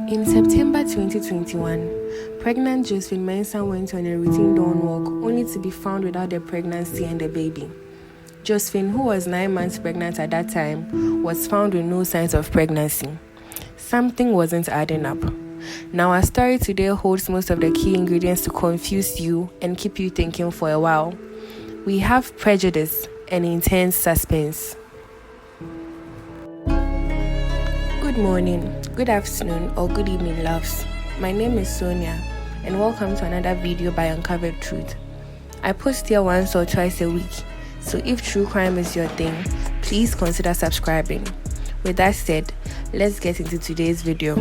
In September 2021, pregnant Josephine Mensah went on a routine dawn walk only to be found without the pregnancy and the baby. Josephine, who was 9 months pregnant at that time, was found with no signs of pregnancy. Something wasn't adding up. Now, our story today holds most of the key ingredients to confuse you and keep you thinking for a while. We have prejudice and intense suspense. Good morning, good afternoon, or good evening, loves. My name is Sonia, and welcome to another video by Uncovered Truth. I post here once or twice a week, so if true crime is your thing, please consider subscribing. With that said, let's get into today's video.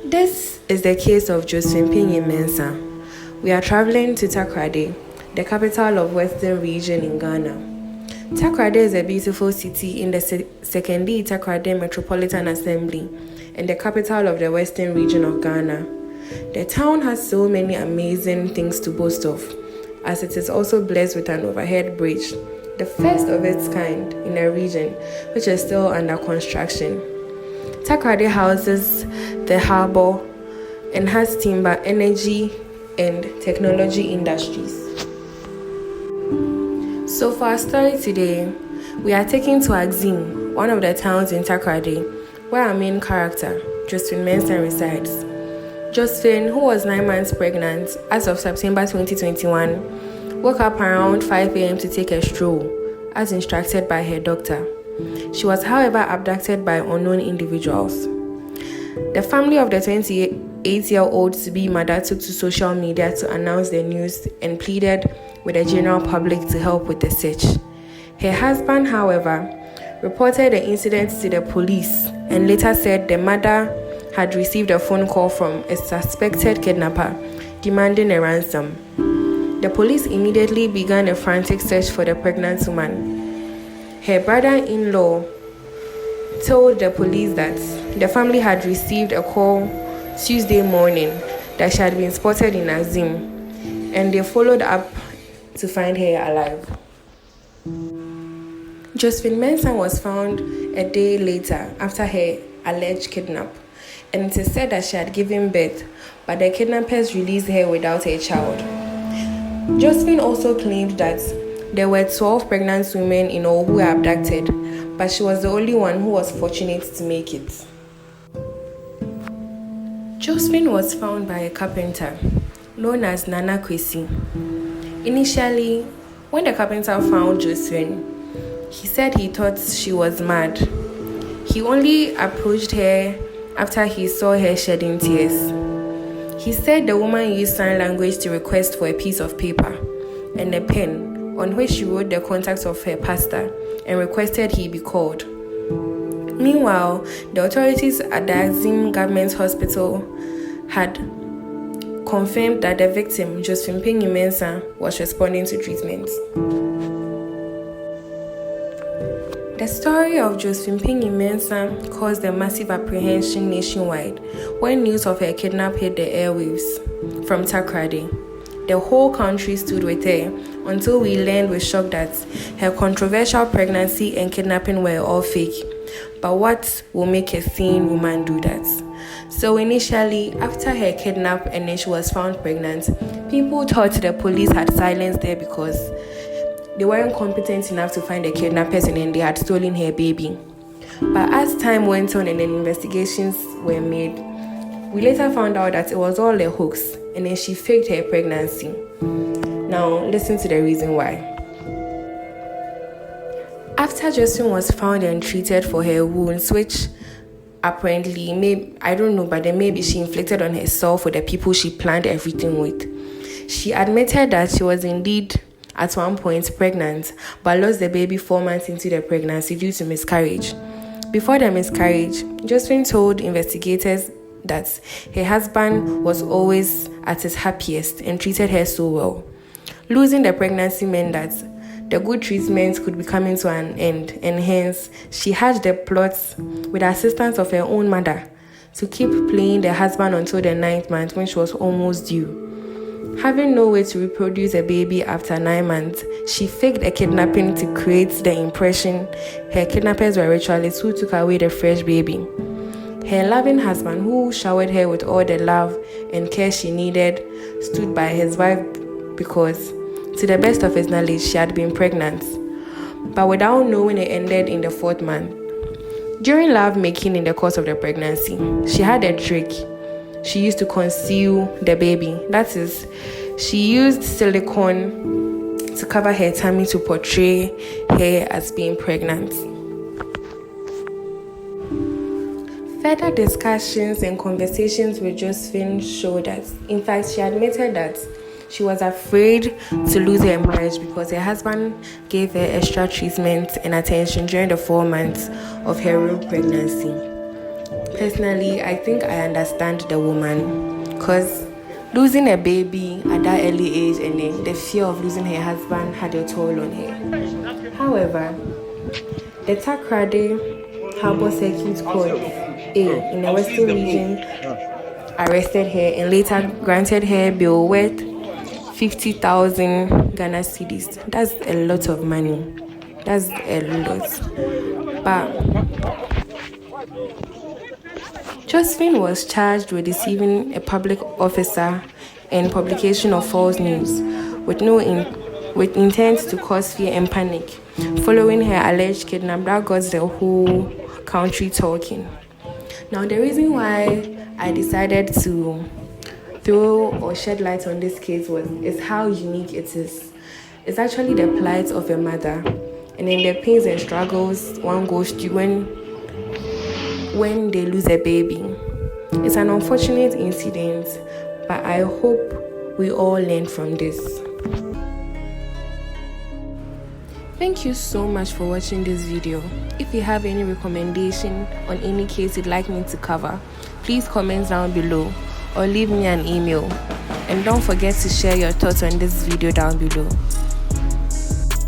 This is the case of Josephine Mensah. We are traveling to Takoradi, the capital of Western Region in Ghana. Takoradi is a beautiful city in the Secondary Takoradi Metropolitan Assembly and the capital of the Western Region of Ghana. The town has so many amazing things to boast of, as it is also blessed with an overhead bridge, the first of its kind in the region, which is still under construction. Takoradi houses the harbor and has timber, energy, and technology industries. So for our story today, we are taken to Axim, one of the towns in Takoradi, where our main character, Josephine Mensah, resides. Josephine, who was 9 months pregnant as of September 2021, woke up around 5 a.m. to take a stroll, as instructed by her doctor. She was, however, abducted by unknown individuals. The family of the 28-year-old to-be mother took to social media to announce the news and pleaded with the general public to help with the search. Her husband, however, reported the incident to the police and later said the mother had received a phone call from a suspected kidnapper demanding a ransom. The police immediately began a frantic search for the pregnant woman. Her brother-in-law told the police that the family had received a call Tuesday morning that she had been spotted in Axim, and they followed up to find her alive. Josephine Mensah was found a day later after her alleged kidnap, and it is said that she had given birth, but the kidnappers released her without a child. Josephine also claimed that there were 12 pregnant women in all who were abducted, but she was the only one who was fortunate to make it. Josephine was found by a carpenter known as Nana Kwesi. Initially, when the carpenter found Josephine, he said he thought she was mad. He only approached her after he saw her shedding tears. He said the woman used sign language to request for a piece of paper and a pen on which she wrote the contacts of her pastor and requested he be called. Meanwhile, the authorities at the Axim Government Hospital had confirmed that the victim, Josephine Mensah, was responding to treatment. The story of Josephine Mensah caused a massive apprehension nationwide when news of her kidnap hit the airwaves from Takoradi. The whole country stood with her until we learned with shock that her controversial pregnancy and kidnapping were all fake. But what will make a sane woman do that? So initially, after her kidnap and then she was found pregnant, people thought the police had silenced her because they weren't competent enough to find the kidnappers and then they had stolen her baby. But as time went on and then investigations were made, we later found out that it was all a hoax and then she faked her pregnancy. Now, listen to the reason why. After Josephine was found and treated for her wounds, which apparently, maybe she inflicted on herself with the people she planned everything with, she admitted that she was indeed at one point pregnant, but lost the baby 4 months into the pregnancy due to miscarriage. Before the miscarriage, Josephine told investigators that her husband was always at his happiest and treated her so well. Losing the pregnancy meant that the good treatment could be coming to an end, and hence she hatched the plots with the assistance of her own mother to keep playing the husband until the 9th month when she was almost due. Having no way to reproduce a baby after 9 months, she faked a kidnapping to create the impression her kidnappers were ritualists who took away the fresh baby. Her loving husband, who showered her with all the love and care she needed, stood by his wife because, to the best of his knowledge, she had been pregnant, but without knowing it ended in the 4th month. During love making in the course of the pregnancy, she had a trick. She used to conceal the baby. That is, she used silicone to cover her tummy to portray her as being pregnant. Further discussions and conversations with Josephine showed that, in fact, she admitted that she was afraid to lose her marriage because her husband gave her extra treatment and attention during the 4 months of her real pregnancy. Personally, I think I understand the woman, because losing a baby at that early age and then the fear of losing her husband had a toll on her. However, the Takrade Harbour Circuit Court A in the Western region arrested her and later granted her bail worth 50,000 Ghana cedis. That's a lot of money. That's a lot. But Josephine was charged with deceiving a public officer and publication of false news with intent to cause fear and panic following her alleged kidnapping that got the whole country talking. Now, the reason why I decided to throw or shed light on this case is how unique it is. It's actually the plight of a mother and then the pains and struggles one goes through when they lose a baby. It's an unfortunate incident, but I hope we all learn from this. Thank you so much for watching this video. If you have any recommendation on any case you'd like me to cover, please comment down below or leave me an email. And don't forget to share your thoughts on this video down below.